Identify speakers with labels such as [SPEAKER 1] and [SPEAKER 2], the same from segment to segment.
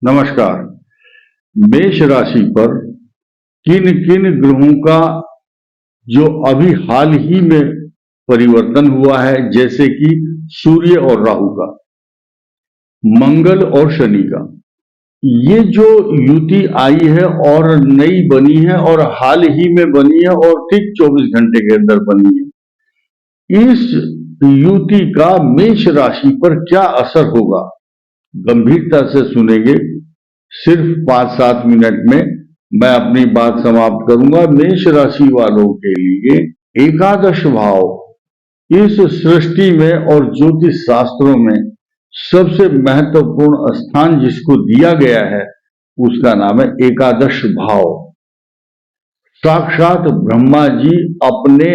[SPEAKER 1] नमस्कार। मेष राशि पर किन किन ग्रहों का जो अभी हाल ही में परिवर्तन हुआ है, जैसे कि सूर्य और राहु का, मंगल और शनि का, ये जो युति आई है और नई बनी है और हाल ही में बनी है और ठीक 24 घंटे के अंदर बनी है, इस युति का मेष राशि पर क्या असर होगा, गंभीरता से सुनेंगे। सिर्फ 5-7 मिनट में मैं अपनी बात समाप्त करूंगा। मेष राशि वालों के लिए एकादश भाव इस सृष्टि में और ज्योतिष शास्त्रों में सबसे महत्वपूर्ण स्थान जिसको दिया गया है उसका नाम है एकादश भाव। साक्षात ब्रह्मा जी अपने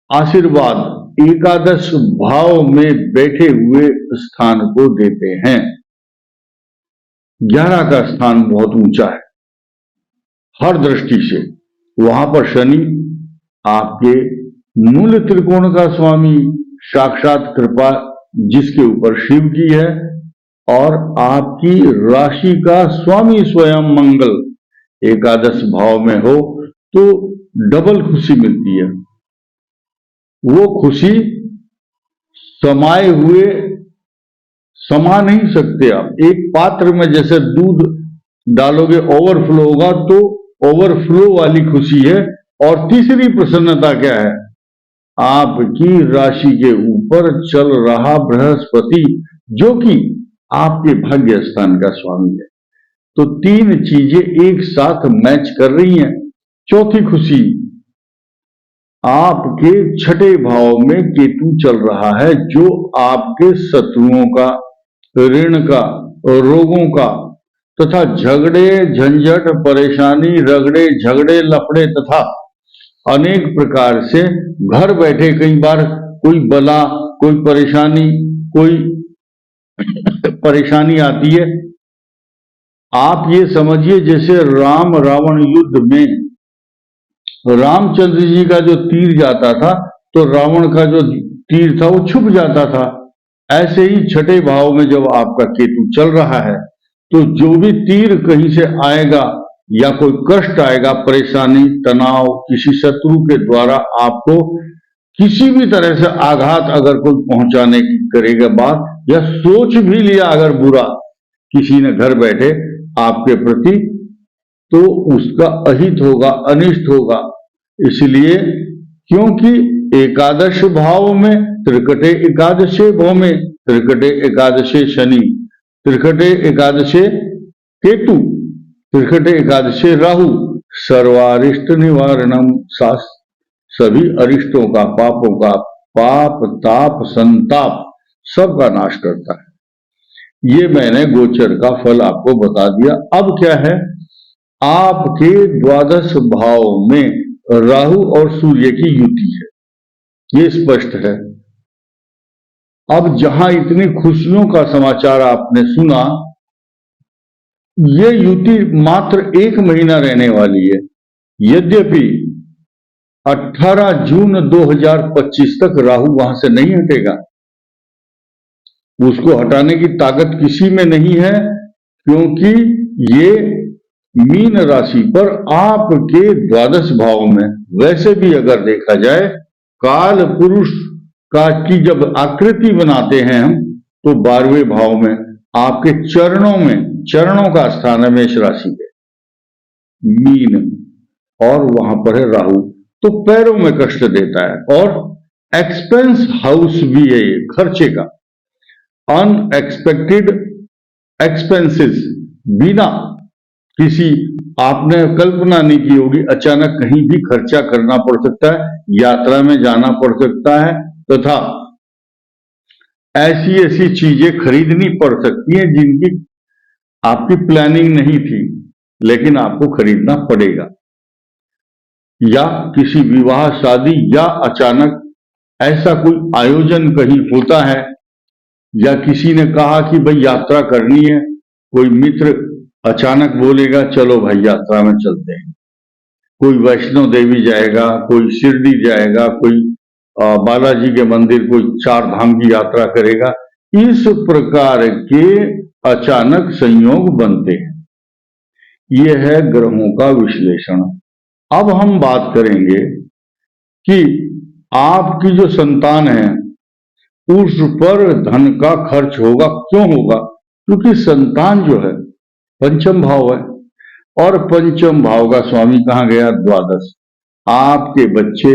[SPEAKER 1] आशीर्वाद एकादश भाव में बैठे हुए स्थान को देते हैं। 11 का स्थान बहुत ऊंचा है हर दृष्टि से। वहां पर शनि आपके मूल त्रिकोण का स्वामी, साक्षात कृपा जिसके ऊपर शिव की है, और आपकी राशि का स्वामी स्वयं मंगल एकादश भाव में हो तो डबल खुशी मिलती है। वो खुशी समाये हुए समा नहीं सकते आप। एक पात्र में जैसे दूध डालोगे ओवरफ्लो होगा, तो ओवरफ्लो वाली खुशी है। और तीसरी प्रसन्नता क्या है, आपकी राशि के ऊपर चल रहा बृहस्पति जो कि आपके भाग्य स्थान का स्वामी है। तो तीन चीजें एक साथ मैच कर रही हैं। चौथी खुशी, आपके छठे भाव में केतु चल रहा है जो आपके शत्रुओं का, ऋण का, रोगों का तथा झगड़े झंझट परेशानी रगड़े झगड़े लफड़े तथा अनेक प्रकार से घर बैठे कई बार कोई बला, कोई परेशानी आती है। आप ये समझिए जैसे राम रावण युद्ध में रामचंद्र जी का जो तीर जाता था तो रावण का जो तीर था वो छुप जाता था। ऐसे ही छठे भाव में जब आपका केतु चल रहा है तो जो भी तीर कहीं से आएगा या कोई कष्ट आएगा, परेशानी, तनाव, किसी शत्रु के द्वारा आपको किसी भी तरह से आघात अगर कोई पहुंचाने की करेगा बात, या सोच भी लिया अगर बुरा किसी ने घर बैठे आपके प्रति, तो उसका अहित होगा, अनिष्ट होगा। इसलिए क्योंकि एकादश भाव में त्रिकटे एकादशे भाव में त्रिकटे एकादशे शनि, त्रिकटे एकादशे केतु, त्रिकटे एकादशे राहु, सर्वारिष्ट निवारणम, सभी अरिष्टों का, पापों का, पाप ताप संताप सबका नाश करता है। ये मैंने गोचर का फल आपको बता दिया। अब क्या है, आपके द्वादश भाव में राहु और सूर्य की युति है, ये स्पष्ट है। अब जहां इतनी खुशियों का समाचार आपने सुना, ये युति मात्र 1 महीना रहने वाली है। यद्यपि 18 जून 2025 तक राहु वहां से नहीं हटेगा, उसको हटाने की ताकत किसी में नहीं है, क्योंकि ये मीन राशि पर आपके द्वादश भाव में, वैसे भी अगर देखा जाए काल पुरुष का की जब आकृति बनाते हैं हम, तो 12वें भाव में आपके चरणों में, चरणों का स्थान है मेष राशि के मीन, और वहां पर है राहु, तो पैरों में कष्ट देता है। और एक्सपेंस हाउस भी है ये, खर्चे का, अनएक्सपेक्टेड एक्सपेंसेस, बिना किसी आपने कल्पना नहीं की होगी, अचानक कहीं भी खर्चा करना पड़ सकता है, यात्रा में जाना पड़ सकता है तथा ऐसी ऐसी चीजें खरीदनी पड़ सकती हैं जिनकी आपकी प्लानिंग नहीं थी, लेकिन आपको खरीदना पड़ेगा। या किसी विवाह शादी या अचानक ऐसा कोई आयोजन कहीं होता है, या किसी ने कहा कि भाई यात्रा करनी है, कोई मित्र अचानक बोलेगा चलो भाई यात्रा में चलते हैं, कोई वैष्णो देवी जाएगा, कोई शिरडी जाएगा, कोई बालाजी के मंदिर, कोई 4 धाम की यात्रा करेगा। इस प्रकार के अचानक संयोग बनते हैं। यह है ग्रहों का विश्लेषण। अब हम बात करेंगे कि आपकी जो संतान है उस पर धन का खर्च होगा। क्यों होगा? क्योंकि संतान जो है पंचम भाव है, और पंचम भाव का स्वामी कहाँ गया? द्वादश। आपके बच्चे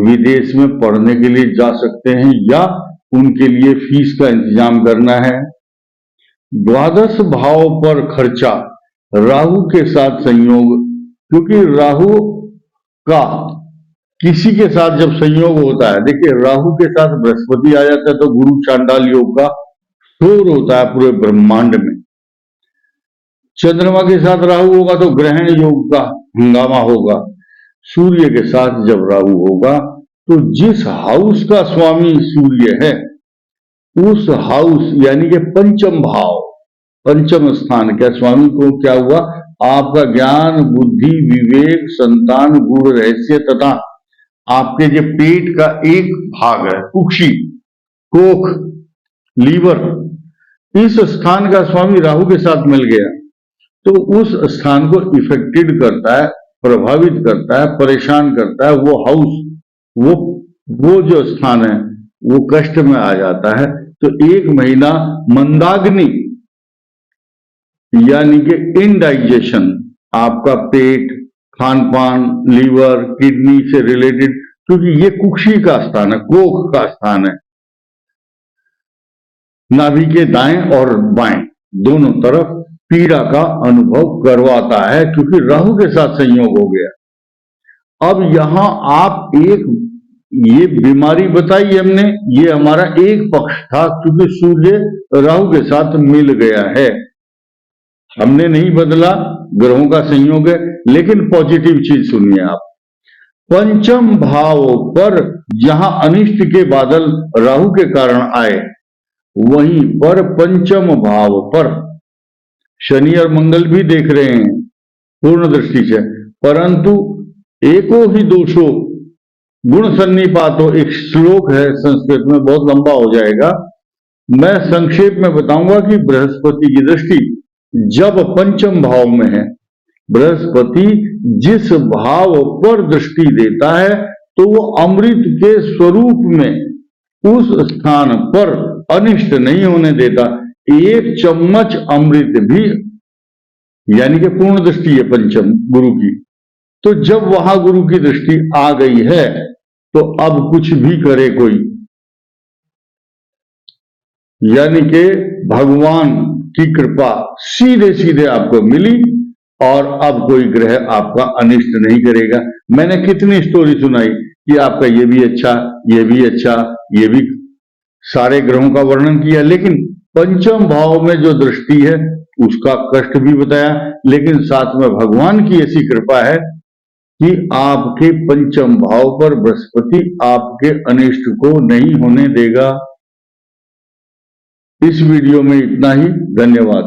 [SPEAKER 1] विदेश में पढ़ने के लिए जा सकते हैं या उनके लिए फीस का इंतजाम करना है। द्वादश भाव पर खर्चा, राहु के साथ संयोग, क्योंकि राहु का किसी के साथ जब संयोग होता है, देखिए राहु के साथ बृहस्पति आ जाता है तो गुरु चांडाल योग का शोर होता है पूरे ब्रह्मांड में। चंद्रमा के साथ राहु होगा तो ग्रहण योग का हंगामा होगा। सूर्य के साथ जब राहु होगा तो जिस हाउस का स्वामी सूर्य है उस हाउस यानी कि पंचम भाव, पंचम स्थान का स्वामी को क्या हुआ? आपका ज्ञान, बुद्धि, विवेक, संतान, गुण, रहस्य तथा आपके जो पेट का एक भाग है, कुक्षी, कोख, लीवर, इस स्थान का स्वामी राहु के साथ मिल गया तो उस स्थान को इफेक्टेड करता है, प्रभावित करता है, परेशान करता है। वो हाउस, वो जो स्थान है वो कष्ट में आ जाता है। तो एक महीना मंदाग्नि यानी कि इनडाइजेशन, आपका पेट, खान पान, लीवर, किडनी से रिलेटेड, क्योंकि ये कुक्षी का स्थान है, कोख का स्थान है। नाभि के दाएं और बाएं दोनों तरफ पीड़ा का अनुभव करवाता है क्योंकि राहु के साथ संयोग हो गया। अब यहां आप ये बीमारी बताई हमने, ये हमारा एक पक्ष था क्योंकि सूर्य राहु के साथ मिल गया है। हमने नहीं बदला, ग्रहों का संयोग है। लेकिन पॉजिटिव चीज सुनिए आप, पंचम भाव पर जहां अनिष्ट के बादल राहु के कारण आए, वहीं पर पंचम भाव पर शनि और मंगल भी देख रहे हैं पूर्ण दृष्टि से, परंतु एको ही दोषो गुण सन्निपातो, एक श्लोक है संस्कृत में, बहुत लंबा हो जाएगा, मैं संक्षेप में बताऊंगा कि बृहस्पति की दृष्टि जब पंचम भाव में है, बृहस्पति जिस भाव पर दृष्टि देता है तो वो अमृत के स्वरूप में उस स्थान पर अनिष्ट नहीं होने देता। एक चम्मच अमृत भी, यानी कि पूर्ण दृष्टि है पंचम गुरु की, तो जब वहां गुरु की दृष्टि आ गई है तो अब कुछ भी करे कोई, यानी कि भगवान की कृपा सीधे सीधे आपको मिली और अब कोई ग्रह आपका अनिष्ट नहीं करेगा। मैंने कितनी स्टोरी सुनाई कि आपका ये भी अच्छा, ये भी अच्छा, ये भी, सारे ग्रहों का वर्णन किया, लेकिन पंचम भाव में जो दृष्टि है उसका कष्ट भी बताया। लेकिन साथ में भगवान की ऐसी कृपा है कि आपके पंचम भाव पर बृहस्पति आपके अनिष्ट को नहीं होने देगा। इस वीडियो में इतना ही, धन्यवाद।